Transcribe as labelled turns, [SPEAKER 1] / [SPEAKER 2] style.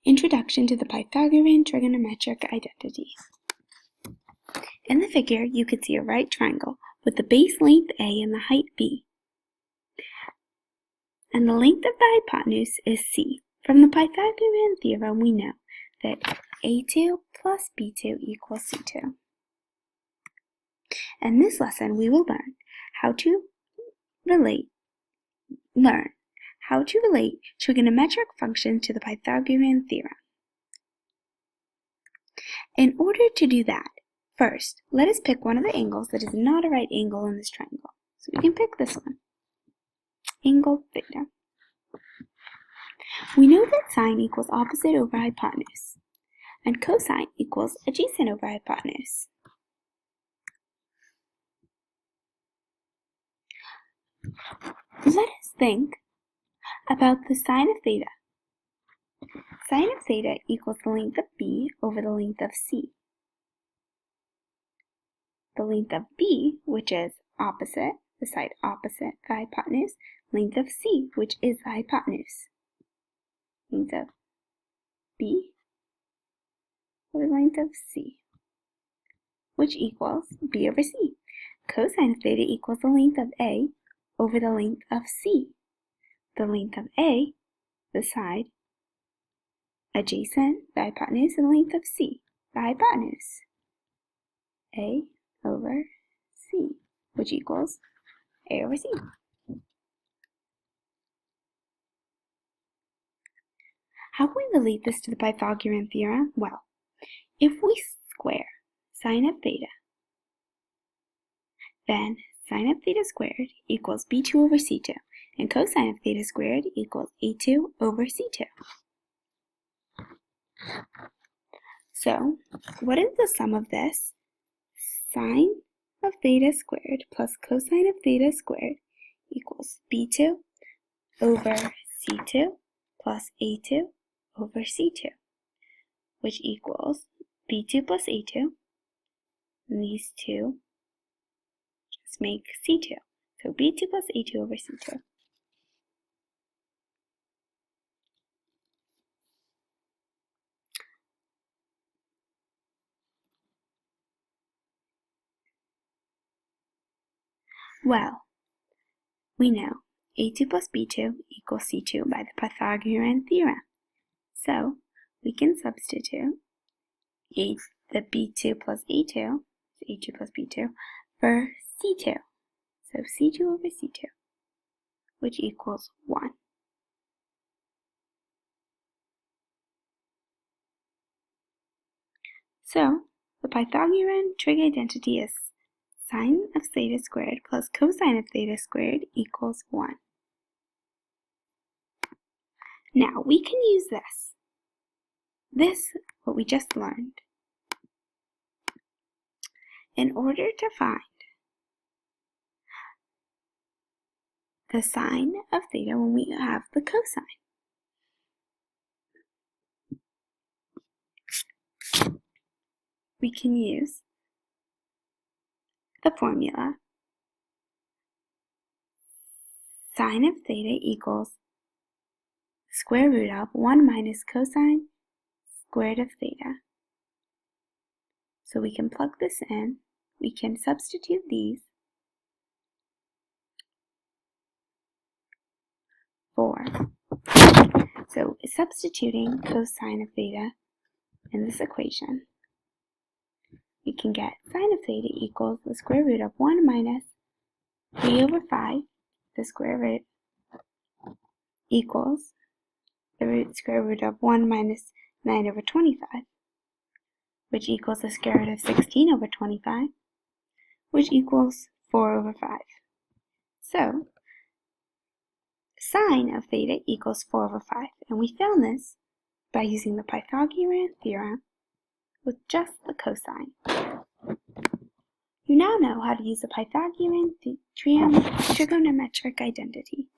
[SPEAKER 1] Introduction to the Pythagorean trigonometric identity. In the figure, you can see a right triangle with the base length A and the height B. And the length of the hypotenuse is C. From the Pythagorean theorem, we know that A2 plus B2 equals C2. In this lesson, we will learn how to relate trigonometric functions to the Pythagorean theorem. In order to do that, first, let us pick one of the angles that is not a right angle in this triangle. So we can pick this one, angle theta. We know that sine equals opposite over hypotenuse, and cosine equals adjacent over hypotenuse. Let us think about the sine of theta. Sine of theta equals the length of B over the length of C. The length of B, which is opposite, the side opposite the hypotenuse, length of C, which is the hypotenuse. Length of B over the length of C, which equals B over C. Cosine of theta equals the length of A over the length of C. The length of A, the side adjacent the hypotenuse, and the length of C, the hypotenuse. A over C, which equals A over C. How can we relate this to the Pythagorean theorem? Well, if we square sine of theta, then sine of theta squared equals B2 over C2, and cosine of theta squared equals A2 over C2. So, what is the sum of this? Sine of theta squared plus cosine of theta squared equals B2 over C2 plus A2 over C2, which equals B2 plus A2, and these two just make C2. So B2 plus A2 over C2. Well, we know A2 plus B2 equals C2 by the Pythagorean theorem. So we can substitute the B2 plus A2, A2 plus B2, for C2. So C2 over C2, which equals 1. So the Pythagorean trig identity is sine of theta squared plus cosine of theta squared equals 1. Now we can use this, what we just learned, in order to find the sine of theta when we have the cosine. We can use the formula sine of theta equals square root of 1 minus cosine squared of theta. So we can plug this in, we can substitute these for, so substituting cosine of theta in this equation, we can get sine of theta equals the square root of 1 minus 3 over 5, the square root, equals the square root of 1 minus 9 over 25, which equals the square root of 16 over 25, which equals 4 over 5. So, sine of theta equals 4 over 5, and we found this by using the Pythagorean theorem with just the cosine. You now know how to use the Pythagorean trigonometric identity.